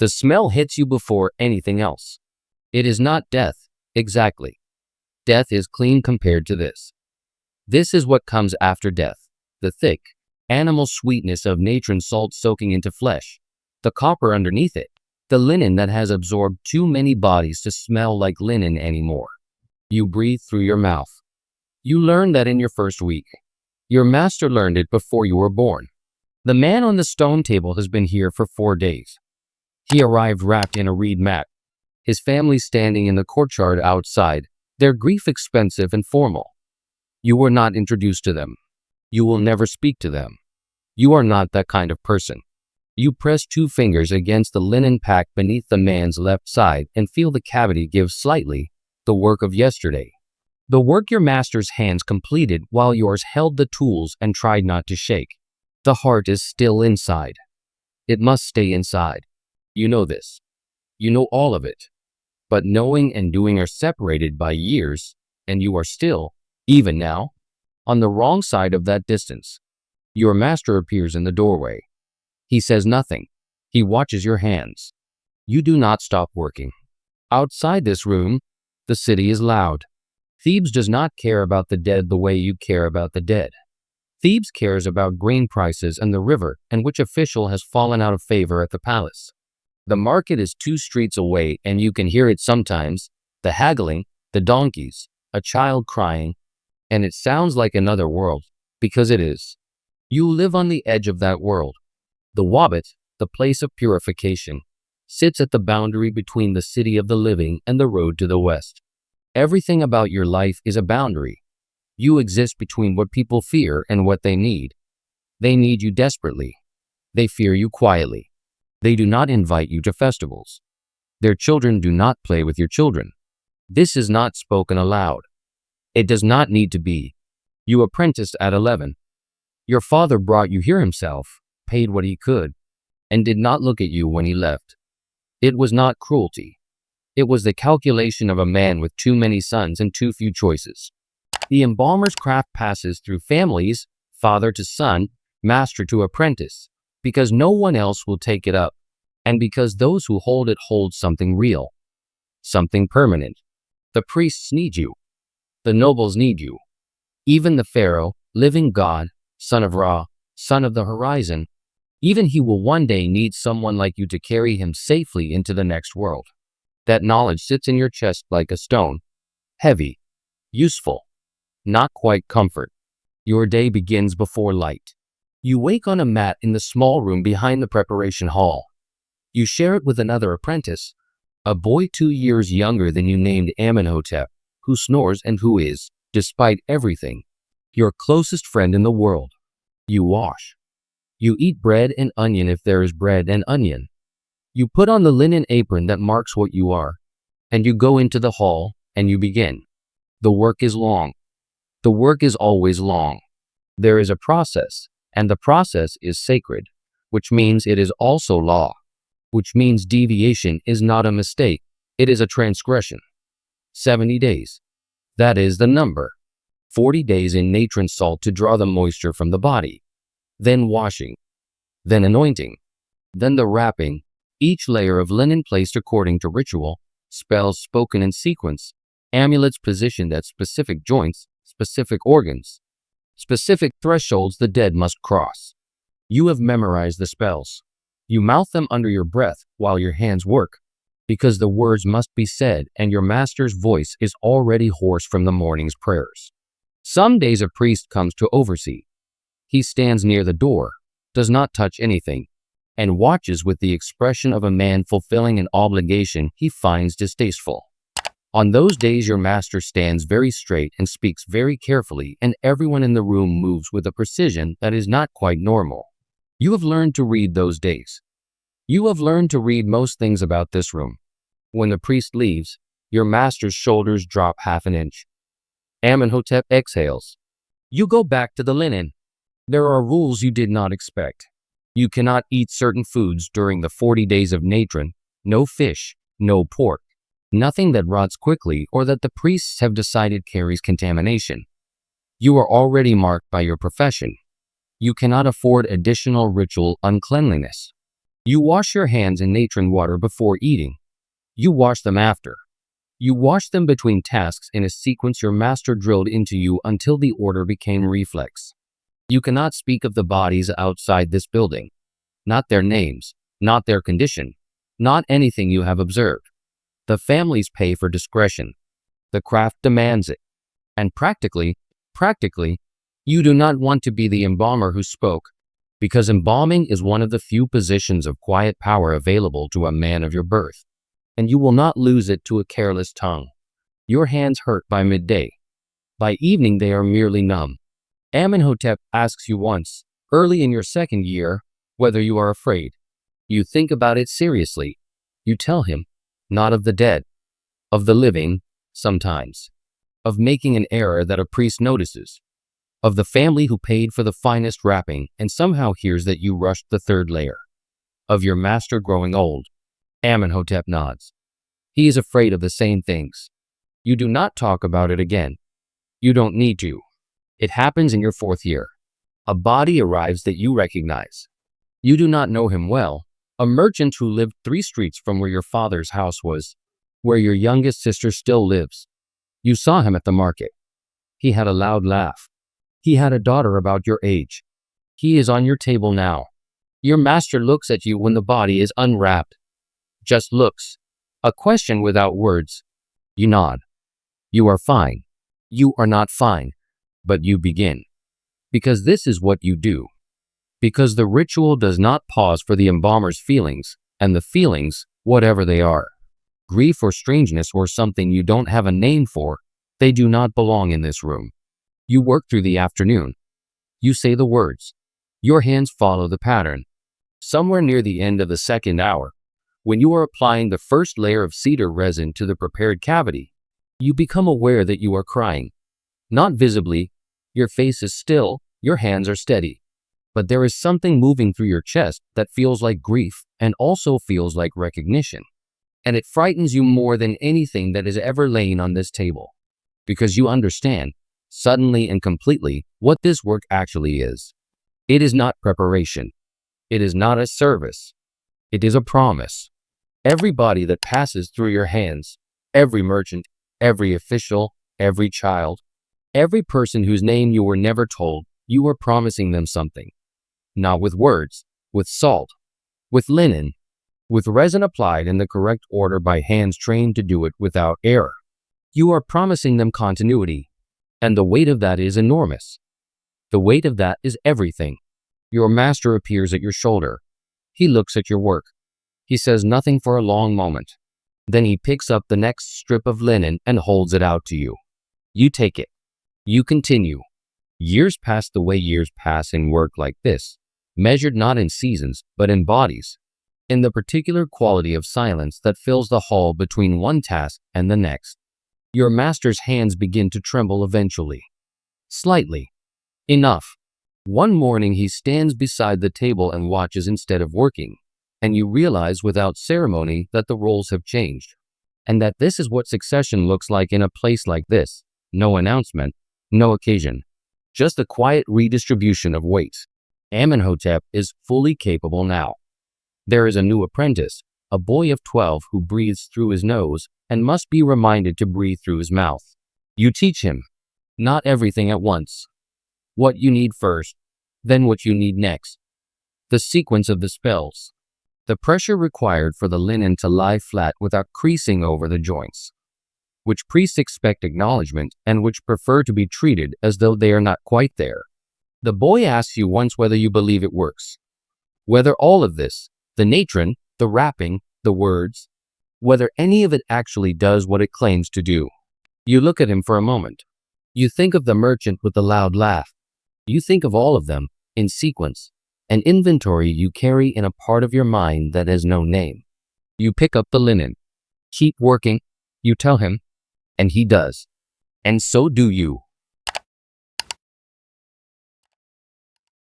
The smell hits you before anything else. It is not death, exactly. Death is clean compared to this. This is what comes after death. The thick, animal sweetness of natron salt soaking into flesh. The copper underneath it. The linen that has absorbed too many bodies to smell like linen anymore. You breathe through your mouth. You learn that in your first week. Your master learned it before you were born. The man on the stone table has been here for 4 days. He arrived wrapped in a reed mat. His family standing in the courtyard outside, their grief expensive and formal. You were not introduced to them. You will never speak to them. You are not that kind of person. You press 2 fingers against the linen pack beneath the man's left side and feel the cavity give slightly, the work of yesterday. The work your master's hands completed while yours held the tools and tried not to shake. The heart is still inside. It must stay inside. You know this. You know all of it. But knowing and doing are separated by years, and you are still, even now, on the wrong side of that distance. Your master appears in the doorway. He says nothing. He watches your hands. You do not stop working. Outside this room, the city is loud. Thebes does not care about the dead the way you care about the dead. Thebes cares about grain prices and the river and which official has fallen out of favor at the palace. The market is 2 streets away and you can hear it sometimes, the haggling, the donkeys, a child crying, and it sounds like another world, because it is. You live on the edge of that world. The Wabbit, the place of purification, sits at the boundary between the city of the living and the road to the west. Everything about your life is a boundary. You exist between what people fear and what they need. They need you desperately. They fear you quietly. They do not invite you to festivals. Their children do not play with your children. This is not spoken aloud. It does not need to be. You apprenticed at 11. Your father brought you here himself, paid what he could, and did not look at you when he left. It was not cruelty. It was the calculation of a man with too many sons and too few choices. The embalmer's craft passes through families, father to son, master to apprentice, because no one else will take it up, and because those who hold it hold something real, something permanent. The priests need you. The nobles need you. Even the pharaoh, living god, son of Ra, son of the horizon, even he will one day need someone like you to carry him safely into the next world. That knowledge sits in your chest like a stone, heavy, useful, not quite comfort. Your day begins before light. You wake on a mat in the small room behind the preparation hall. You share it with another apprentice, a boy 2 years younger than you named Amenhotep, who snores and who is, despite everything, your closest friend in the world. You wash. You eat bread and onion if there is bread and onion. You put on the linen apron that marks what you are, and you go into the hall, and you begin. The work is long. The work is always long. There is a process, and the process is sacred, which means it is also law, which means deviation is not a mistake, it is a transgression. 70 days. That is the number. 40 days in natron salt to draw the moisture from the body. Then washing. Then anointing. Then the wrapping. Each layer of linen placed according to ritual, spells spoken in sequence, amulets positioned at specific joints, specific organs, specific thresholds the dead must cross. You have memorized the spells. You mouth them under your breath while your hands work, because the words must be said and your master's voice is already hoarse from the morning's prayers. Some days a priest comes to oversee. He stands near the door, does not touch anything, and watches with the expression of a man fulfilling an obligation he finds distasteful. On those days your master stands very straight and speaks very carefully, and everyone in the room moves with a precision that is not quite normal. You have learned to read those days. You have learned to read most things about this room. When the priest leaves, your master's shoulders drop half an inch. Amenhotep exhales. You go back to the linen. There are rules you did not expect. You cannot eat certain foods during the 40 days of natron, no fish, no pork, nothing that rots quickly or that the priests have decided carries contamination. You are already marked by your profession. You cannot afford additional ritual uncleanliness. You wash your hands in natron water before eating. You wash them after. You wash them between tasks in a sequence your master drilled into you until the order became reflex. You cannot speak of the bodies outside this building, not their names, not their condition, not anything you have observed. The families pay for discretion. The craft demands it. And practically, you do not want to be the embalmer who spoke, because embalming is one of the few positions of quiet power available to a man of your birth, and you will not lose it to a careless tongue. Your hands hurt by midday. By evening they are merely numb. Amenhotep asks you once, early in your second year, whether you are afraid. You think about it seriously. You tell him, not of the dead, of the living, sometimes, of making an error that a priest notices, of the family who paid for the finest wrapping and somehow hears that you rushed the third layer, of your master growing old. Amenhotep nods. He is afraid of the same things. You do not talk about it again. You don't need to. It happens in your fourth year. A body arrives that you recognize. You do not know him well, a merchant who lived 3 streets from where your father's house was, where your youngest sister still lives. You saw him at the market. He had a loud laugh. He had a daughter about your age. He is on your table now. Your master looks at you when the body is unwrapped. Just looks. A question without words. You nod. You are fine. You are not fine. But you begin. Because this is what you do. Because the ritual does not pause for the embalmer's feelings, and the feelings, whatever they are, grief or strangeness or something you don't have a name for, they do not belong in this room. You work through the afternoon. You say the words. Your hands follow the pattern. Somewhere near the end of the second hour, when you are applying the first layer of cedar resin to the prepared cavity, you become aware that you are crying. Not visibly, your face is still, your hands are steady. But there is something moving through your chest that feels like grief and also feels like recognition. And it frightens you more than anything that has ever lain on this table. Because you understand, suddenly and completely, what this work actually is. It is not preparation. It is not a service. It is a promise. Every body that passes through your hands, every merchant, every official, every child, every person whose name you were never told, you are promising them something. Not with words, with salt, with linen, with resin applied in the correct order by hands trained to do it without error. You are promising them continuity, and the weight of that is enormous. The weight of that is everything. Your master appears at your shoulder. He looks at your work. He says nothing for a long moment. Then he picks up the next strip of linen and holds it out to you. You take it. You continue. Years pass the way years pass in work like this, measured not in seasons, but in bodies, in the particular quality of silence that fills the hall between one task and the next. Your master's hands begin to tremble eventually. Slightly. Enough. One morning he stands beside the table and watches instead of working, and you realize without ceremony that the roles have changed, and that this is what succession looks like in a place like this. No announcement, no occasion, just a quiet redistribution of weights. Amenhotep is fully capable now. There is a new apprentice, a boy of 12 who breathes through his nose and must be reminded to breathe through his mouth. You teach him, not everything at once. What you need first, then what you need next. The sequence of the spells. The pressure required for the linen to lie flat without creasing over the joints, which priests expect acknowledgement and which prefer to be treated as though they are not quite there. The boy asks you once whether you believe it works. Whether all of this, the natron, the wrapping, the words, whether any of it actually does what it claims to do. You look at him for a moment. You think of the merchant with the loud laugh. You think of all of them, in sequence, an inventory you carry in a part of your mind that has no name. You pick up the linen. Keep working, you tell him, and he does. And so do you.